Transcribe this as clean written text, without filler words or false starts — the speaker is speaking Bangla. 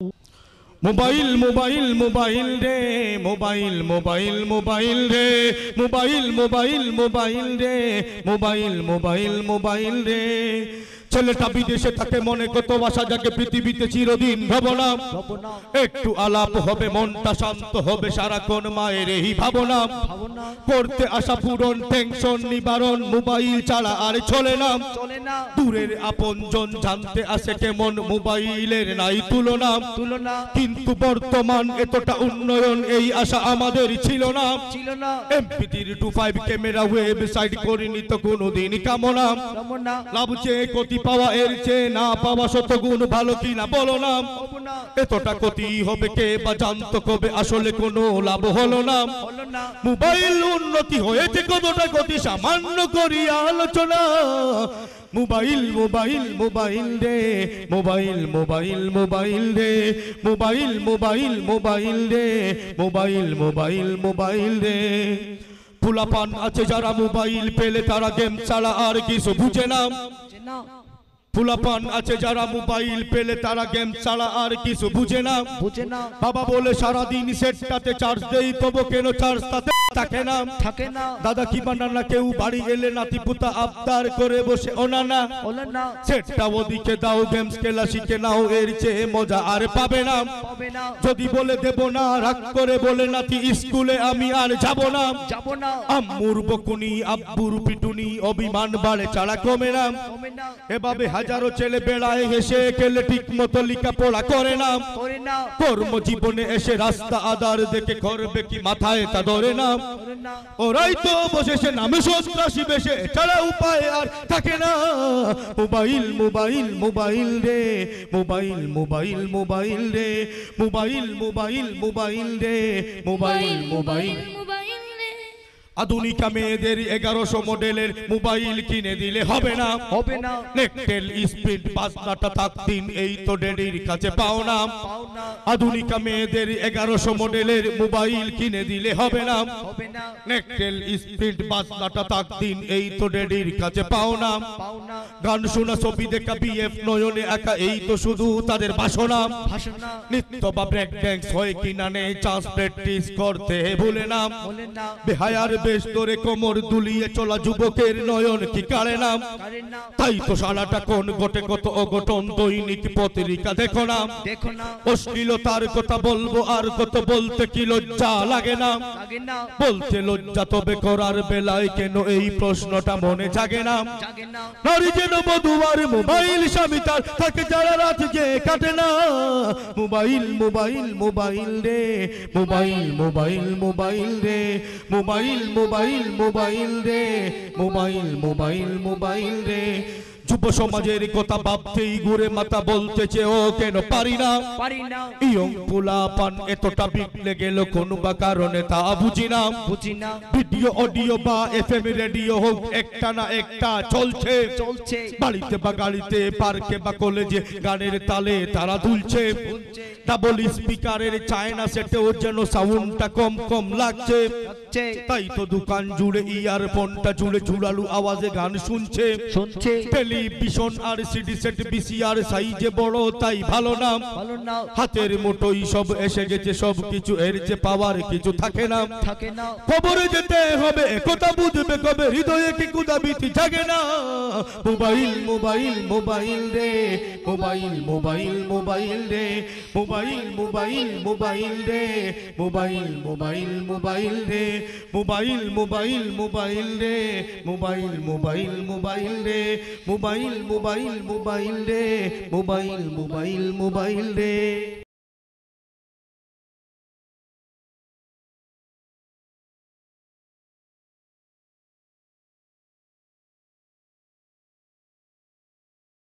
मोबाइल मोबाइल मोबाइल रे मोबाइल मोबाइल मोबाइल रे मोबाइल मोबाइल मोबाइल रे मोबाइल मोबाइल मोबाइल रे ছেলেটা বিদেশে থাকে মনে কত আশা জাগে পৃথিবীতে চিরদিন ভাবনা একটু আলাপ হবে মনটা শান্ত হবে সারাক্ষণ মায়ের এই ভাবনা করতে আসা পূরণ টেনশন নিবারণ মোবাইল ছাড়া আর চলে না দূরের আপনজন জানতে আসে কেমন মোবাইলের নাই তুলনা কিন্তু বর্তমান এতটা উন্নয়ন এই আশা আমাদের ছিল না এমপি3 25 ক্যামেরা ওয়েবসাইট করিনি তো কোনোদিন কামনা লাভ চেয়ে কোটি পাওয়া এর চেয়ে না পাওয়া শতগুণ ভালো কিনা বলো না এতটা ক্ষতি হবে কে বা জানতো কবে আসলে কোনো লাভ হলো না মোবাইল উন্নতি হয়েছে কতটা গতি সামান্য করি আলোচনা মোবাইল মোবাইল মোবাইল রে মোবাইল মোবাইল মোবাইল রে মোবাইল মোবাইল মোবাইল রে মোবাইল মোবাইল মোবাইল রে ফুলাপান আছে যারা মোবাইল পেলে তারা গেম ছাড়া আর কিছু বুঝে না ফুলাপান আছে যারা মোবাইল পেলে তারা গেম ছাড়া আর কিছু বুঝে না বাবা বলে সারা দিন সেটটাতে চার্জ দেই তবু কেন চার্জ তাতে থাকে না দাদা কি বানানা কেউ বাড়ি এলে নাতি পুতা আবদার করে বসে ওনানা সেটটা ওদিকে দাও গেমস খেলা শিখে নাও এর চেয়ে মজা আর পাবে না যদি বলে দেব না রাগ করে বলে নাতি স্কুলে আমি আর যাব না আম্মুর বকুনি আব্বুর পিটুনি অভিমান বাড়ে ছাড়া কমে না এভাবে হাজারো ছেলে বেড়ায় হেসে খেলে ঠিক মতো লেখাপড়া করে না কর্মজীবনে এসে রাস্তা আদার দেখে করবে কি মাথায় তা ধরে না ওরাই তো বসেছে নামে সন্ত্রাসী বেশে এছাড়া উপায় আর থাকে না মোবাইল মোবাইল মোবাইল রে মোবাইল মোবাইল মোবাইল রে মোবাইল মোবাইল মোবাইল রে মোবাইল মোবাইল আধুনিকা মেয়েদের 1100 মডেলের মোবাইল কিনে দিলে হবে না নেকটেল স্পিড বাজনাটা থাক দিন এই তো ডেডির কাছে পাও না আধুনিকা মেয়েদের 1100 মডেলের মোবাইল কিনে দিলে হবে না নেকটেল স্পিড বাজনাটা থাক দিন এই তো ডেডির কাছে পাও না গান শোনা ছবি দেখা বিএফ নয়নে একা এই তো শুধু তাদের বাসনা নিত্য বা ব্রেক ড্যান্স হয় কিনা নেই চান্স প্র্যাকটিস করতে ভুলে না বেহায়ার বেশ ধরে কোমর দুলিয়ে চলা যুবকের নয়ন কি কাড়ে না তাই তো সারাটা কোন ঘটে কত অঘটন দৈনিক পত্রিকা দেখো না অশ্লীলতার কথা বলবো আর কত বলতে কি লজ্জা লাগে না বলতে লজ্জা তবে করার বেলায় কেন এই প্রশ্নটা মনে জাগে না নারী যেন বধুয়ার মোবাইল স্বামী তার থাকে যারা রাত যে কাটে না মোবাইল মোবাইল মোবাইল রে মোবাইল মোবাইল মোবাইল রে মোবাইল মোবাইল মোবাইল রে মোবাইল মোবাইল মোবাইল রে যুব সমাজের কথা ভাবতেই ঘুরে মাথা বলতেছে ও কেন পারি না ইয়ং পোলাপান এতটা বিগড়ে গেল কোন বা কারণে তা বুঝি না ভিডিও অডিও বা এফএম রেডিও হোক একটা না একটা চলছে বাড়িতে বা গাড়িতে পার্কে বা কলেজে গানের তালে তারা দুলছে ডাবল স্পিকারের চায়না সেটেও যেন সাউন্ডটা কম কম লাগছে তাই তো দোকান জুড়ে ইয়ারফোনটা জুড়ে ঝুলালু আওয়াজে গান শুনছে টেলিভিশন আর সিডি সেট বিসিআর সাইজে বড় তাই ভালো না হাতের মুঠোই সব এসে গেছে সব কিছু এর যে পাওয়ার কিছু থাকে না খবরে যেতে হবে একথা বুঝবে কবে হৃদয়ে কি কুদাবিতি জাগে না মোবাইল মোবাইল মোবাইল রে মোবাইল মোবাইল মোবাইল রে মোবাইল মোবাইল মোবাইল রে মোবাইল মোবাইল মোবাইল রে মোবাইল মোবাইল মোবাইল রে মোবাইল মোবাইল মোবাইল রে মোবাইল মোবাইল মোবাইল রে মোবাইল মোবাইল মোবাইল রে।